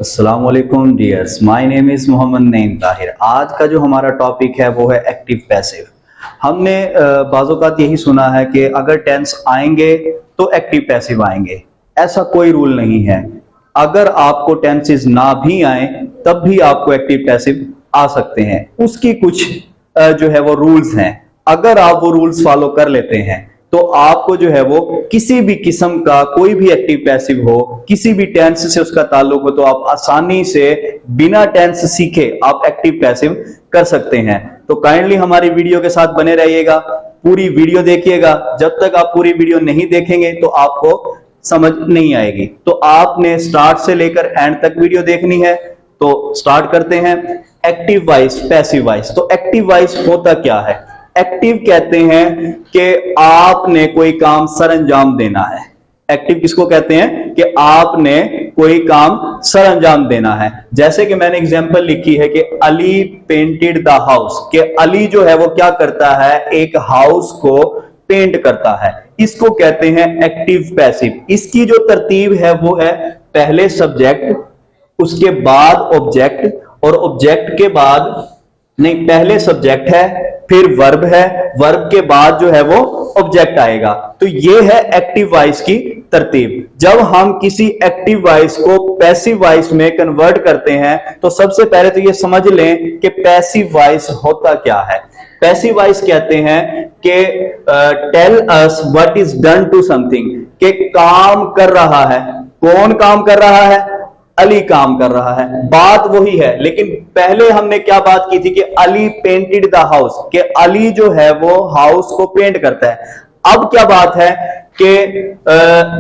अस्सलाम वालेकुम dears, my name is Mohammad Naeem Tahir. आज का जो हमारा टॉपिक है वो है एक्टिव पैसिव। हमने बाज़-औक़ात यही सुना है कि अगर टेंस आएंगे तो एक्टिव पैसिव आएंगे। ऐसा कोई रूल नहीं है। अगर आपको टेंसेस ना भी आए तब भी आपको एक्टिव पैसिव आ सकते हैं। उसकी कुछ जो है वो रूल्स हैं। अगर आप वो रूल्स फॉलो कर लेते हैं तो आपको जो है वो किसी भी किस्म का कोई भी एक्टिव पैसिव हो, किसी भी टेंस से उसका ताल्लुक हो, तो आप आसानी से बिना टेंस सीखे आप एक्टिव पैसिव कर सकते हैं। तो काइंडली हमारी वीडियो के साथ बने रहिएगा, पूरी वीडियो देखिएगा। जब तक आप पूरी वीडियो नहीं देखेंगे तो आपको समझ नहीं आएगी। तो आपने स्टार्ट से लेकर एंड तक वीडियो देखनी है। तो स्टार्ट करते हैं। Active voice, passive voice. तो एक्टिव वॉइस होता क्या है? एक्टिव कहते हैं कि आपने कोई काम सरअंजाम देना है। एक्टिव किसको कहते हैं? कि आपने कोई काम सरअंजाम देना है। जैसे कि मैंने एग्जांपल लिखी है कि अली पेंटेड द हाउस, कि अली जो है वो क्या करता है? एक हाउस को पेंट करता है। इसको कहते हैं एक्टिव पैसिव। इसकी जो तरतीब है वो है पहले सब्जेक्ट, उसके बाद ऑब्जेक्ट, और ऑब्जेक्ट के बाद नहीं, पहले सब्जेक्ट है, फिर वर्ब है, वर्ब के बाद जो है वो ऑब्जेक्ट आएगा। तो ये है एक्टिव वॉइस की तरतीब। जब हम किसी एक्टिव वॉइस को पैसिव वॉइस में कन्वर्ट करते हैं तो सबसे पहले तो ये समझ लें कि पैसिव वॉइस होता क्या है। पैसिव वॉइस कहते हैं कि tell us what is done to something, कि काम कर रहा है। कौन काम कर रहा है? अली काम कर रहा है। बात वही है, लेकिन पहले हमने क्या बात की थी कि अली पेंटेड द हाउस, कि अली जो है वो हाउस को पेंट करता है। अब क्या बात है कि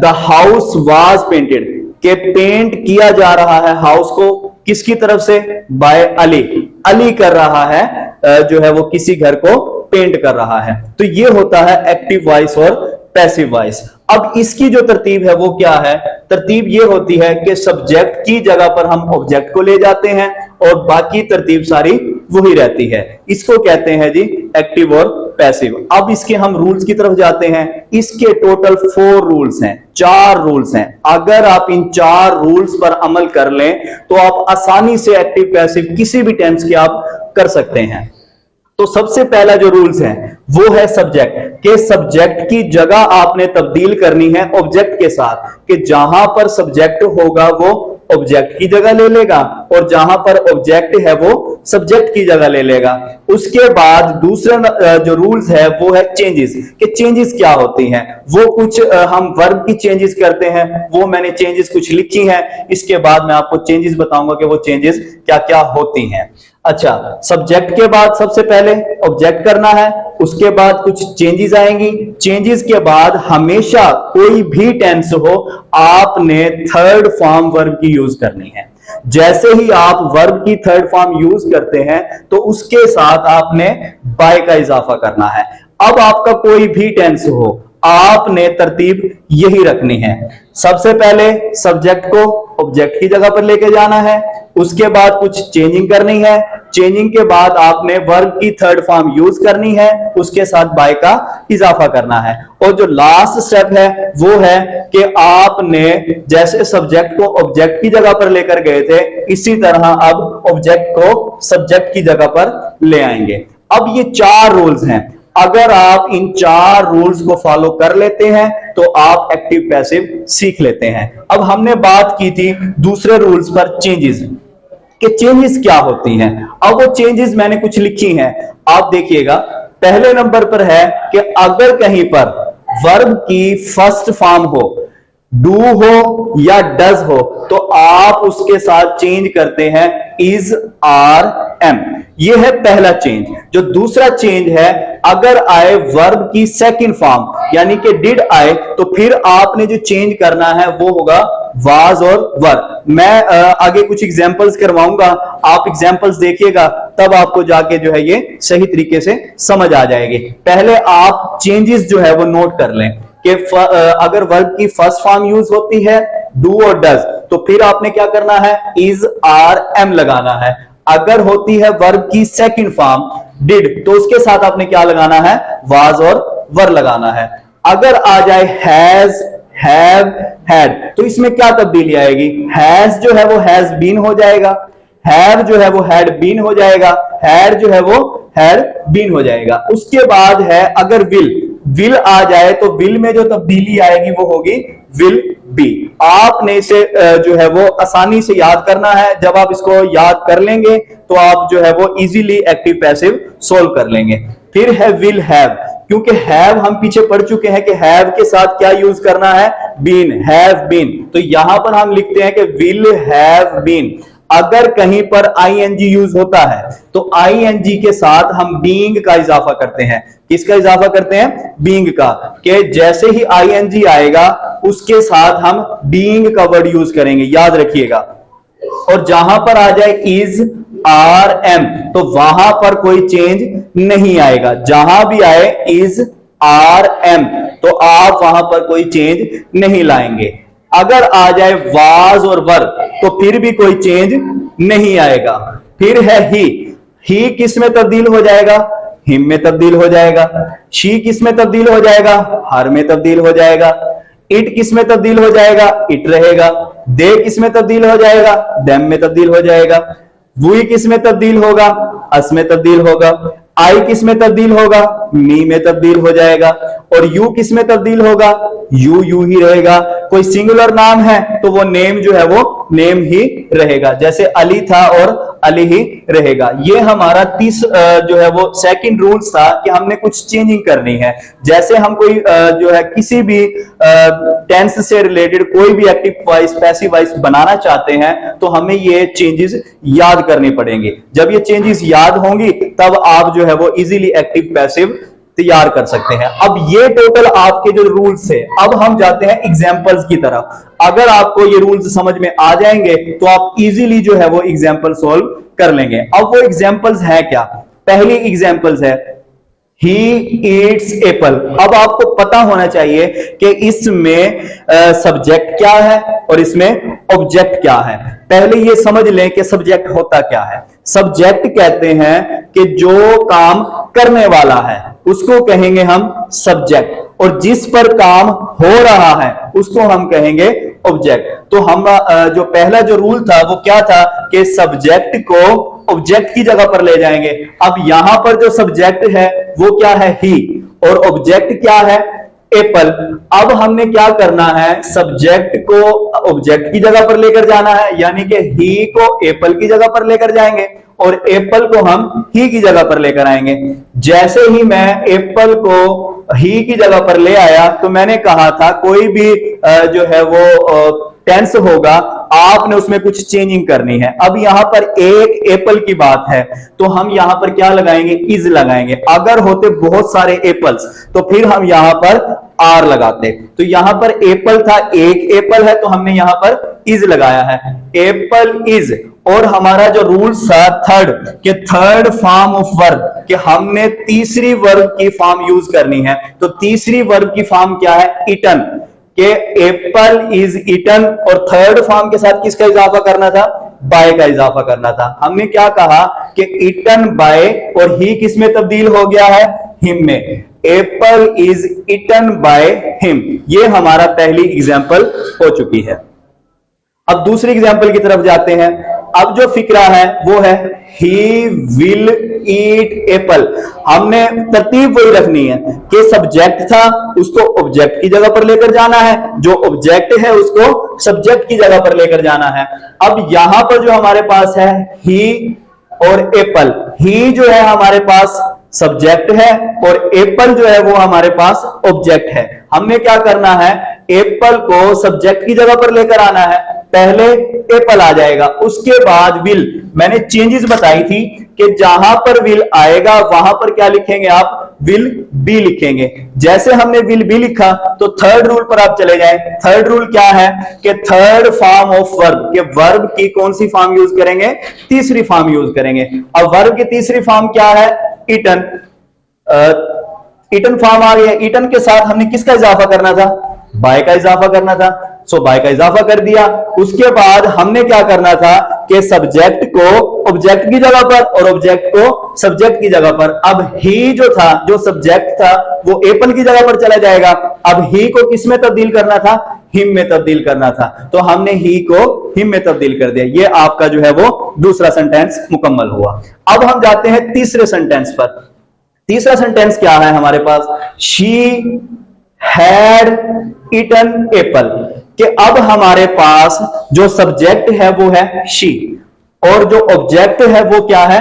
द हाउस वाज पेंटेड, कि पेंट किया जा रहा है हाउस को किसकी तरफ से? बाय अली। अली कर रहा है जो है वो किसी घर को पेंट कर रहा है। तो ये होता है एक्टिव वॉइस और पैसिव वॉइस। अब इसकी जो तरतीब है वो क्या है? तरतीब ये होती है कि सब्जेक्ट की जगह पर हम ऑब्जेक्ट को ले जाते हैं और बाकी तरतीब सारी वही रहती है। इसको कहते हैं जी एक्टिव और पैसिव। अब इसके हम रूल्स की तरफ जाते हैं। इसके टोटल 4 रूल्स हैं, 4 रूल्स हैं। अगर आप इन 4 रूल्स पर अमल कर लें तो आप आसानी से एक्टिव पैसिव किसी भी टेंस के आप कर सकते हैं। तो सबसे पहला जो रूल्स है वो है सब्जेक्ट, के सब्जेक्ट की जगह आपने तब्दील करनी है ऑब्जेक्ट के साथ, कि जहां पर सब्जेक्ट होगा वो ऑब्जेक्ट की जगह ले लेगा और जहां पर ऑब्जेक्ट है वो सब्जेक्ट की जगह ले लेगा। उसके बाद दूसरा जो रूल्स है वो है चेंजेस, कि चेंजेस क्या होती हैं। वो कुछ हम वर्ब की चेंजेस करते हैं, वो मैंने चेंजेस कुछ लिखी हैं। इसके बाद मैं आपको चेंजेस बताऊंगा कि वो चेंजेस क्या क्या होती हैं। अच्छा, सब्जेक्ट के बाद सबसे पहले ऑब्जेक्ट करना है, उसके बाद कुछ चेंजेस आएंगी। चेंजेस के बाद हमेशा कोई भी टेंस हो आपने थर्ड फॉर्म वर्ब की यूज करनी है। जैसे ही आप वर्ब की थर्ड फॉर्म यूज करते हैं तो उसके साथ आपने बाय का इजाफा करना है। अब आपका कोई भी टेंस हो आपने तरतीब यही रखनी है। सबसे पहले सब्जेक्ट को ऑब्जेक्ट की जगह पर लेके जाना है, उसके बाद कुछ चेंजिंग करनी है, चेंजिंग के बाद आपने वर्ब की थर्ड फॉर्म यूज करनी है, उसके साथ बाय का इजाफा करना है। और जो लास्ट स्टेप है वो है कि आपने जैसे सब्जेक्ट को ऑब्जेक्ट की जगह पर लेकर गए थे इसी तरह अब ऑब्जेक्ट को सब्जेक्ट की जगह पर ले आएंगे। अब ये 4 रूल्स हैं। अगर आप इन 4 रूल्स को फॉलो कर लेते हैं तो आप एक्टिव पैसिव सीख लेते हैं। अब हमने बात की थी दूसरे रूल्स पर, चेंजेस, कि चेंजेस क्या होती हैं। अब वो चेंजेस मैंने कुछ लिखी हैं, आप देखिएगा। पहले नंबर पर है कि अगर कहीं पर वर्ब की फर्स्ट फॉर्म हो, डू हो या डज हो, तो आप उसके साथ चेंज करते हैं इज, आर, एम। ये है पहला चेंज। जो दूसरा चेंज है, अगर आए वर्ब की सेकंड फॉर्म यानी कि डिड आए तो फिर आपने जो चेंज करना है वो होगा वाज और वर। मैं आगे कुछ एग्जांपल्स करवाऊंगा, आप एग्जांपल्स देखिएगा तब आपको जाके जो है ये सही तरीके से समझ आ जाएगी। पहले आप चेंजेस जो है वो नोट कर लें कि अगर वर्ब की फर्स्ट फॉर्म यूज होती है डू और डज तो फिर आपने क्या करना है? इज, आर, एम लगाना है। अगर होती है वर्ब की सेकंड फॉर्म डिड तो उसके साथ आपने क्या लगाना है? वाज और वर लगाना है। अगर आ जाए हैज, हैव हैड, तो इसमें क्या तब्दीली आएगी, हैज जो है वो हैज बीन हो जाएगा, हैव जो है वो हैड बीन हो जाएगा, हैड जो है वो हैड बीन हो जाएगा। उसके बाद है अगर विल आ जाए तो विल में जो तब्दीली आएगी वो होगी विल बी। आपने इसे जो है वो आसानी से याद करना है। जब आप इसको याद कर लेंगे तो आप जो है वो इजीली एक्टिव पैसिव सोल्व कर लेंगे। फिर है विल हैव, क्योंकि हैव हम पीछे पढ़ चुके हैं कि हैव के साथ क्या यूज करना है, बीन, हैव बीन। तो यहां पर हम लिखते हैं कि विल हैव बीन। अगर कहीं पर आईएनजी यूज होता है तो आईएनजी के साथ हम बीइंग का इजाफा करते हैं। किसका इजाफा करते हैं, बीइंग का, कि जैसे ही आईएनजी आएगा उसके साथ हम बीइंग का वर्ड यूज करेंगे, याद रखिएगा। और जहां पर आ जाए इज, आर, एम, तो वहां पर कोई चेंज नहीं आएगा। जहां भी आए इज, आर, एम, तो आप वहां पर कोई चेंज नहीं लाएंगे। अगर आ जाए वाज और वर तो फिर भी कोई चेंज नहीं आएगा। फिर है ही किस में तब्दील हो जाएगा, हिम में तब्दील हो जाएगा। शी किस में तब्दील हो जाएगा, हर में तब्दील हो जाएगा। इट किस में तब्दील हो जाएगा, इट रहेगा। दे किस में तब्दील हो जाएगा, देम में तब्दील हो जाएगा। वी किस में तब्दील होगा, अस में तब्दील होगा। आई किस में तब्दील होगा, मी में तब्दील हो जाएगा। और यू किस में तब्दील होगा, यू ही रहेगा। कोई सिंगुलर नाम है तो वो नेम जो है वो नेम ही रहेगा, जैसे अली था और अली ही रहेगा। ये हमारा जो है वो सेकंड रूल्स था कि हमने कुछ चेंजिंग करनी है। जैसे हम कोई जो है किसी भी टेंस से रिलेटेड कोई भी एक्टिव वॉइस पैसिव वॉइस बनाना चाहते हैं तो हमें ये चेंजेस याद करने पड़ेंगे। जब ये चेंजेस याद होंगी तब आप जो है वो इजीली एक्टिव पैसिव तैयार कर सकते हैं। अब ये टोटल आपके जो रूल्स है, अब हम जाते हैं एग्जांपल्स की तरफ। अगर आपको ये रूल्स समझ में आ जाएंगे तो आप इजीली जो है वो एग्जांपल सॉल्व कर लेंगे। अब वो एग्जांपल्स है क्या, पहली एग्जांपल्स है ही ईट्स एप्पल। अब आपको पता होना चाहिए कि इसमें सब्जेक्ट क्या है और इसमें ऑब्जेक्ट क्या है। पहले ये समझ लें कि सब्जेक्ट होता क्या है। सब्जेक्ट कहते हैं कि जो काम करने वाला है उसको कहेंगे हम सब्जेक्ट, और जिस पर काम हो रहा है उसको हम कहेंगे ऑब्जेक्ट। तो हम जो पहला जो रूल था वो क्या था कि सब्जेक्ट को ऑब्जेक्ट की जगह पर ले जाएंगे। अब यहां पर जो सब्जेक्ट है वो क्या है, ही, और ऑब्जेक्ट क्या है, एप्पल। अब हमने क्या करना है, सब्जेक्ट को ऑब्जेक्ट की जगह पर लेकर जाना है, यानी कि ही को एप्पल की जगह पर लेकर जाएंगे और एप्पल को हम ही की जगह पर लेकर आएंगे। जैसे ही मैं एप्पल को ही की जगह पर ले आया तो मैंने कहा था कोई भी जो है वो टेंस होगा आपने उसमें कुछ चेंजिंग करनी है। अब यहां पर एक एप्पल की बात है तो हम यहां पर क्या लगाएंगे, इज लगाएंगे। अगर होते बहुत सारे एप्पल्स तो फिर हम यहां पर आर लगाते। तो यहां पर एप्पल था, एक एप्पल है तो हमने यहां पर इज लगाया है, एप्पल इज। और हमारा जो रूल्स था थर्ड फॉर्म ऑफ वर्ब, कि हमने तीसरी वर्ब की फॉर्म यूज करनी है। तो तीसरी वर्ब की फॉर्म क्या है, इटन, के एप्पल इज इटन। और थर्ड फॉर्म के साथ किसका इजाफा करना था, बाय का इजाफा करना था। हमने क्या कहा कि इटन बाय, और ही किस में तब्दील हो गया है, हिम में। Apple is eaten by him. ये हमारा पहली एग्जाम्पल हो चुकी है। अब दूसरी एग्जाम्पल की तरफ जाते हैं। अब जो फिक्रा है वो है ही विल ईट एप्पल। हमने तरतीब वही रखनी है कि सब्जेक्ट था उसको ऑब्जेक्ट की जगह पर लेकर जाना है, जो ऑब्जेक्ट है उसको सब्जेक्ट की जगह पर लेकर जाना है। अब यहां पर जो हमारे पास है ही और एप्पल, ही जो है हमारे पास सब्जेक्ट है और एप्पल जो है वो हमारे पास ऑब्जेक्ट है। हमने क्या करना है, एप्पल को सब्जेक्ट की जगह पर लेकर आना है। पहले एप्पल आ जाएगा, उसके बाद विल। मैंने चेंजेस बताई थी कि जहां पर विल आएगा वहां पर क्या लिखेंगे आप, विल बी लिखेंगे। जैसे हमने विल बी लिखा तो थर्ड रूल पर आप चले जाएं। थर्ड रूल क्या है कि थर्ड फॉर्म ऑफ वर्ब, के वर्ब की कौन सी फॉर्म यूज करेंगे, तीसरी फॉर्म यूज करेंगे। अब वर्ब की तीसरी फॉर्म क्या है, इटन। इटन फॉर्म आ गया। इटन के साथ हमने किसका इजाफा करना था, बाय का इजाफा करना था। सो बाय का इजाफा कर दिया। उसके बाद हमने क्या करना था कि सब्जेक्ट को ऑब्जेक्ट की जगह पर और ऑब्जेक्ट को सब्जेक्ट की जगह पर। अब ही जो था, जो सब्जेक्ट था वो एप्पल की जगह पर चला जाएगा। अब ही को किस में तब्दील करना था, हिम में तब्दील करना था, तो हमने ही को हिम में तब्दील कर दिया। ये आपका जो है वो दूसरा सेंटेंस मुकम्मल हुआ। अब हम जाते हैं तीसरे सेंटेंस पर। तीसरा सेंटेंस क्या है हमारे पास? She had eaten apple. कि अब हमारे पास जो सब्जेक्ट है वो है शी और जो ऑब्जेक्ट है वो क्या है?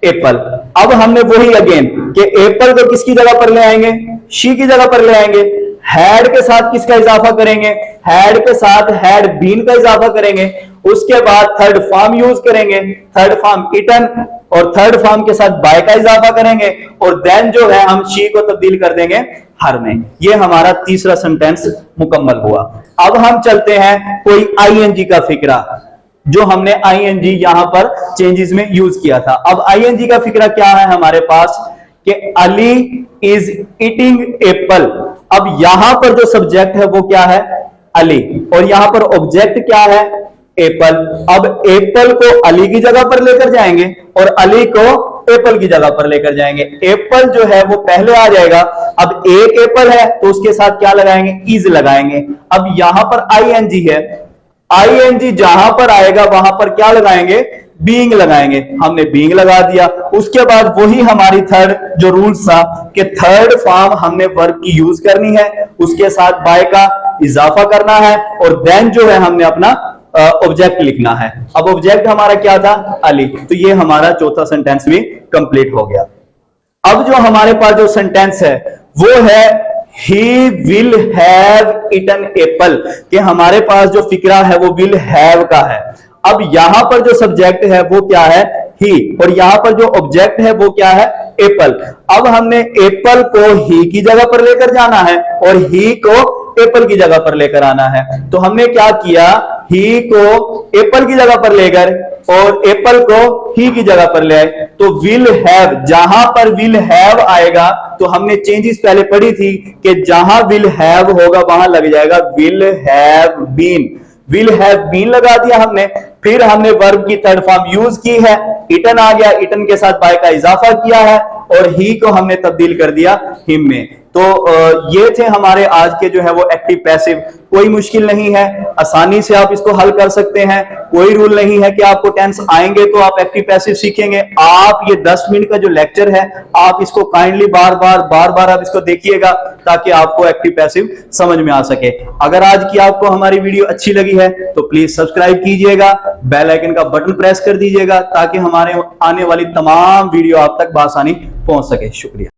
एप्पल। अब हमने वही अगेन कि एप्पल को किसकी जगह पर ले आएंगे? शी की जगह पर ले आएंगे। हैड के साथ किसका इजाफा करेंगे? हैड के साथ हैड बीन का इजाफा करेंगे। उसके बाद थर्ड फॉर्म यूज करेंगे, थर्ड फॉर्म ईटन, और थर्ड फॉर्म के साथ बाय का इजाफा करेंगे, और देन जो है हम शी को तब्दील कर देंगे हर में। ये हमारा तीसरा सेंटेंस मुकम्मल हुआ। अब हम चलते हैं कोई आईएनजी का फिक्रा, जो हमने आईएनजी यहां पर चेंजेस में यूज किया था। अब आईएनजी का फिक्रा क्या है हमारे पास? कि अली इज ईटिंग एप्पल। अब यहां पर जो सब्जेक्ट है वो क्या है? अली, और यहां पर ऑब्जेक्ट क्या है? एप्पल। अब एप्पल को अली की जगह पर लेकर जाएंगे और अली को एप्पल की जगह पर लेकर जाएंगे। एप्पल जो है वो पहले आ जाएगा। अब एक एप्पल है तो उसके साथ क्या लगाएंगे? इज लगाएंगे। अब यहां पर आईएनजी है, आईएनजी जहां पर आएगा वहां पर क्या लगाएंगे? बीइंग लगाएंगे। हमने बीइंग लगा दिया। उसके बाद वही हमारी थर्ड जो रूल्स था कि थर्ड फॉर्म हमने वर्ब की यूज करनी है, उसके साथ बाय का इजाफा करना है, और देन जो है हमने अपना ऑब्जेक्ट लिखना है। अब ऑब्जेक्ट हमारा क्या था? अली। तो ये हमारा चौथा सेंटेंस भी कंप्लीट हो गया। अब जो हमारे पास जो सेंटेंस है वो है he will have eaten apple. कि हमारे पास जो फिक्रा है वो विल हैव का है। अब यहां पर जो सब्जेक्ट है वो क्या है? ही, और यहां पर जो ऑब्जेक्ट है वो क्या है? एप्पल। अब हमने एप्पल को ही की जगह पर लेकर जाना है और ही को एप्पल की जगह पर लेकर आना है। तो हमने क्या किया? ही को एप्पल की जगह पर लेकर और एप्पल को ही की जगह पर ले आए। तो विल हैव, जहां पर विल हैव आएगा तो हमने चेंजेस पहले पढ़ी थी कि जहां विल हैव होगा वहां लग जाएगा will have been. Will have been लगा दिया हमने। फिर हमने वर्ब की थर्ड फॉर्म यूज की है, ईटन आ गया, ईटन के साथ बाय का इजाफा किया है और ही को हमने तब्दील कर दिया हिम में। तो ये थे हमारे आज के जो है वो एक्टिव पैसिव। कोई मुश्किल नहीं है, आसानी से आप इसको हल कर सकते हैं। कोई रूल नहीं है कि आपको टेंस आएंगे तो आप एक्टिव पैसिव सीखेंगे। आप ये 10 मिनट का जो लेक्चर है आप इसको काइंडली बार बार आप इसको देखिएगा ताकि आपको एक्टिव पैसिव समझ में आ सके। अगर आज की आपको हमारी वीडियो अच्छी लगी है तो प्लीज सब्सक्राइब कीजिएगा, बेल आइकन का बटन प्रेस कर दीजिएगा ताकि हमारे आने वाली तमाम वीडियो आप तक बआसानी पहुंच सके। शुक्रिया।